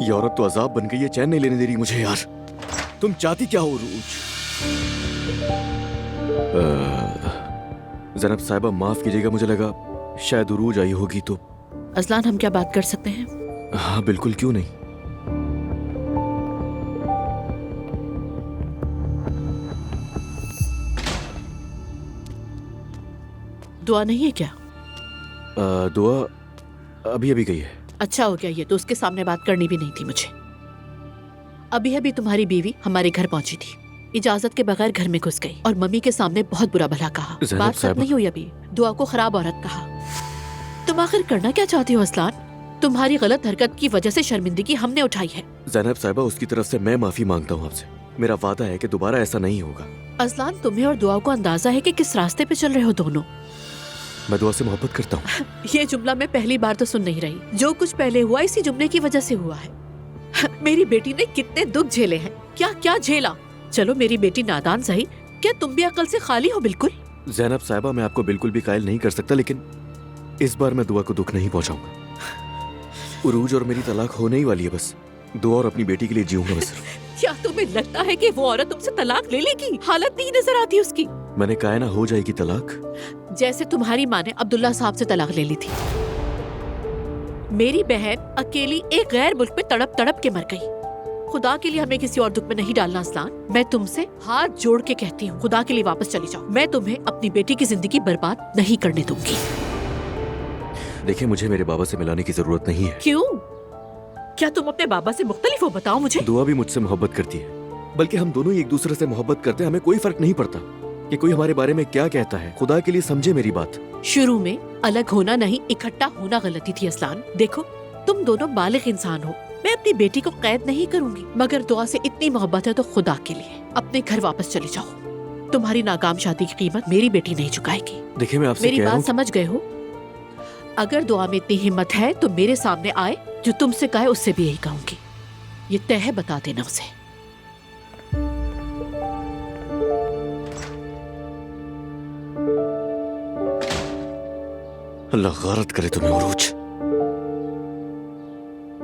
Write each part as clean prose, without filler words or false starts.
ये औरत तो अजाब बन गई है, चैन नहीं लेने दे रही मुझे यार। तुम चाहती क्या हो उरूज? ज़ैनब साहिबा माफ कीजिएगा, मुझे लगा शायद उरूज आई होगी तो। अजलान, हम क्या बात कर सकते हैं? हाँ बिल्कुल, क्यों नहीं। दुआ नहीं है क्या? दुआ अभी अभी गई है। अच्छा हो गया, ये तो उसके सामने बात करनी भी नहीं थी मुझे। अभी अभी तुम्हारी बीवी हमारे घर पहुंची थी, इजाजत के बगैर घर में घुस गई और मम्मी के सामने बहुत बुरा भला कहा। बात खत्म नहीं हुई अभी। दुआ को खराब औरत कहा। तुम आखिर करना क्या चाहती हो अजलान? तुम्हारी गलत हरकत की वजह से शर्मिंदगी हमने उठाई है। ज़ैनब साहिबा, उसकी तरफ से मैं माफी मांगता हूँ आपसे। मेरा वादा है कि दोबारा ऐसा नहीं होगा। अजलान, तुम्हें और दुआ को अंदाजा है कि किस रास्ते पे चल रहे हो दोनों। मैं दुआ से मोहब्बत करता हूँ। ये जुमला मैं पहली बार तो सुन नहीं रही। जो कुछ पहले हुआ इसी जुमले की वजह से हुआ है। मेरी बेटी ने कितने दुख झेले हैं, क्या क्या झेला। चलो मेरी बेटी नादान सही, क्या तुम भी अकल से खाली हो बिल्कुल? ज़ैनब साहिबा, मैं आपको बिल्कुल भी कायल नहीं कर सकता, लेकिन इस बार मैं दुआ को दुख नहीं पहुंचाऊंगा। उरूज और मेरी तलाक होने ही वाली है, बस दुआ और अपनी बेटी के लिए जीऊंगा मैं सिर्फ। क्या तुम्हें लगता है कि वो औरत तुमसे तलाक ले लेगी? हालत नहीं नजर आती उसकी। मैंने कहा है ना, हो जाएगी तलाक। जैसे तुम्हारी माँ ने अब्दुल्ला साहब से तलाक ले ली थी। मेरी बहन अकेली एक गैर मुल्क में तड़प तड़प के मर गई। खुदा के लिए हमें किसी और दुख में नहीं डालना अजलान। मैं तुमसे हाथ जोड़ के कहती हूँ, खुदा के लिए वापस चली जाओ। मैं तुम्हें अपनी बेटी की जिंदगी बर्बाद नहीं करने दूंगी। देखिए, मुझे मेरे बाबा से मिलाने की जरूरत नहीं है। क्यों? क्या तुम अपने बाबा से मुख्तलिफ हो? बताओ मुझे। दुआ भी मुझसे मोहब्बत करती है, बल्कि हम दोनों ही एक दूसरे से मोहब्बत करते हैं। हमें कोई फर्क नहीं पड़ता कि कोई हमारे बारे में क्या कहता है। खुदा के लिए समझे मेरी बात। शुरू में अलग होना नहीं, इकट्ठा होना गलती थी अजलान। देखो, तुम दोनों बालिग इंसान हो। मैं अपनी बेटी को कैद नहीं करूंगी, मगर दुआ से इतनी मोहब्बत है तो खुदा के लिए अपने घर वापस चले जाओ। तुम्हारी नाकाम शादी की कीमत मेरी बेटी नहीं चुकाएगी। देखिए, मैं आपसे मेरी कह रहा बात हूं। समझ गए हो? अगर दुआ में इतनी हिम्मत है तो मेरे सामने आए, जो तुमसे कहे उससे भी यही कहूंगी। ये तय है, बता देना उसे। अल्लाह गारत करे तुम्हें उरूज,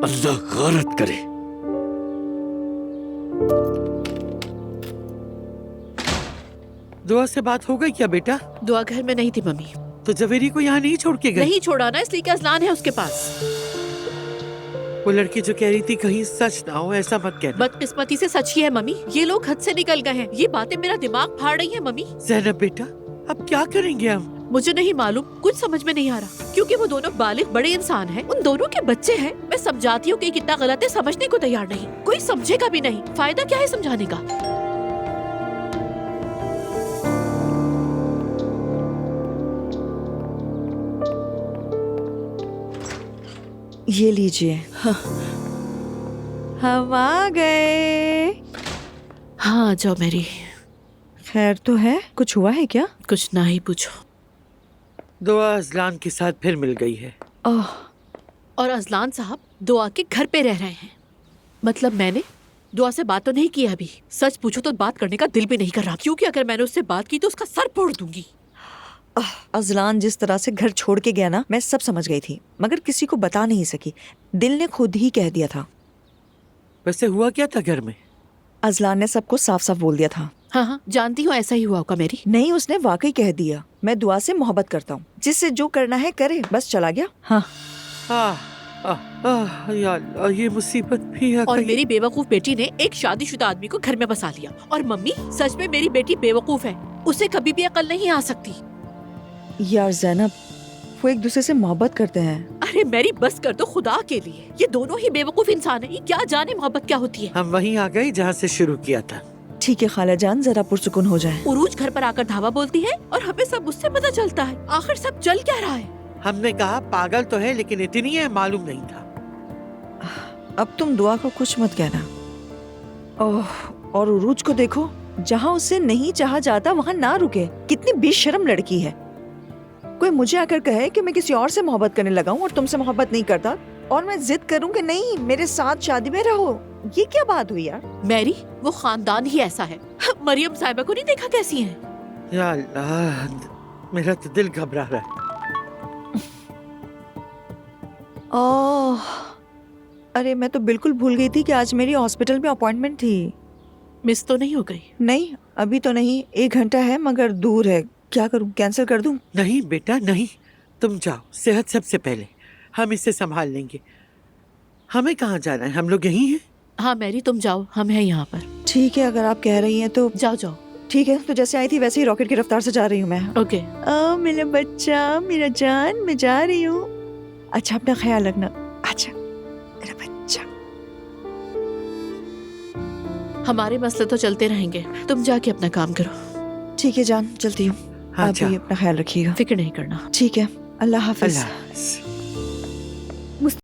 अल्लाह गारत करे। दुआ से बात हो गई क्या बेटा? दुआ घर में नहीं थी मम्मी। तो जवेरी को यहाँ नहीं छोड़ के गई? नहीं छोड़ा ना, इसलिए कि अजलान है उसके पास। वो लड़की जो कह रही थी कहीं सच ना हो, ऐसा मत कहना। बदकिस्मती से सच ही है मम्मी। ये लोग हद से निकल गए हैं। ये बातें मेरा दिमाग फाड़ रही है मम्मी। ज़ैनब बेटा, अब क्या करेंगे हम? मुझे नहीं मालूम, कुछ समझ में नहीं आ रहा, क्योंकि वो दोनों बालिग बड़े इंसान हैं। उन दोनों के बच्चे हैं। मैं समझाती हूँ कि कितना गलत है, समझने को तैयार नहीं। कोई समझेगा भी नहीं। फायदा क्या है समझाने का? ये लीजिए। हम आ गए। हाँ, जाओ मेरी। खैर तो है? कुछ हुआ है क्या? कुछ ना ही पूछो। दुआ अजलान के साथ फिर मिल गई है। ओह, और अजलान साहब दुआ के घर पे रह रहे हैं। मतलब मैंने दुआ से बात तो नहीं की अभी। सच पूछो तो बात करने का दिल भी नहीं कर रहा, क्योंकि अगर मैंने उससे बात की तो उसका सर फोड़ दूंगी। अजलान जिस तरह से घर छोड़ के गया ना, मैं सब समझ गई थी, मगर किसी को बता नहीं सकी। दिल ने खुद ही कह दिया था। वैसे हुआ क्या था घर में? अजलान ने सबको साफ साफ बोल दिया था। हाँ हाँ, जानती हूँ ऐसा ही हुआ होगा मेरी। नहीं, उसने वाकई कह दिया, मैं दुआ से मोहब्बत करता हूँ, जिससे जो करना है करे, बस चला गया। हाँ। या अल्लाह, ये मुसीबत भी आ और गई। मेरी बेवकूफ बेटी ने एक शादीशुदा आदमी को घर में बसा लिया। और मम्मी, सच में मेरी बेटी बेवकूफ है। उसे कभी भी अकल नहीं आ सकती। यार ज़ैनब, वो एक दूसरे से मोहब्बत करते हैं। अरे मेरी बस कर दो खुदा के लिए। ये दोनों ही बेवकूफ इंसान हैं। ये क्या जाने मोहब्बत क्या होती है। हम वहीं आ गए जहाँ से शुरू किया था। ठीक है खाला जान, जरा पुरसुकून हो जाए। उरूज घर पर आकर धावा बोलती है और हमें सब उससे पता चलता है। आखिर सब चल क्या रहा है? हमने कहा पागल तो है, लेकिन इतनी है मालूम नहीं था। अब तुम दुआ को कुछ मत कहना। ओह, और उरूज को देखो, जहाँ उससे नहीं चाहा जाता वहाँ ना रुके। कितनी बेशर्म लड़की है। कोई मुझे आकर कहे कि मैं किसी और से मोहब्बत करने लगा हूँ और तुमसे मोहब्बत नहीं करता, और मैं जिद करूँ कि नहीं मेरे साथ शादी में रहो, ये क्या बात हुई यार? मैरी, वो खानदान ही ऐसा है। मरियम साहिबा को नहीं देखा कैसी है? या अल्लाह, मेरा तो दिल घबरा रहा है। ओह, अरे मैं तो बिल्कुल भूल गई थी कि आज मेरी हॉस्पिटल में अपॉइंटमेंट थी। मिस तो नहीं हो गई? नहीं, अभी तो नहीं, 1 घंटा है मगर दूर है। क्या करूं, कैंसिल कर दूं? नहीं बेटा नहीं, तुम जाओ, सेहत सबसे पहले, हम इसे संभाल लेंगे। हमें कहाँ जाना है, हम लोग यहीं हैं। हाँ मैरी तुम जाओ, हम हैं यहाँ पर। ठीक है, अगर आप कह रही हैं तो जाओ जाओ। ठीक है। तो जैसे आई थी वैसे ही रॉकेट की रफ्तार से जा रही हूँ मैं। ओके। मेरा बच्चा, मेरा जान, मैं जा रही हूँ। अच्छा अपना ख्याल रखना। अच्छा मेरा बच्चा। हमारे मसले तो चलते रहेंगे, तुम जाके अपना काम करो। ठीक है जान, चलती हूँ। हाँ आप भी जाओ। अपना ख्याल रखिएगा। फिक्र नहीं करना। ठीक है, अल्लाह हाफिज। अल्लाह हाफ़िज़।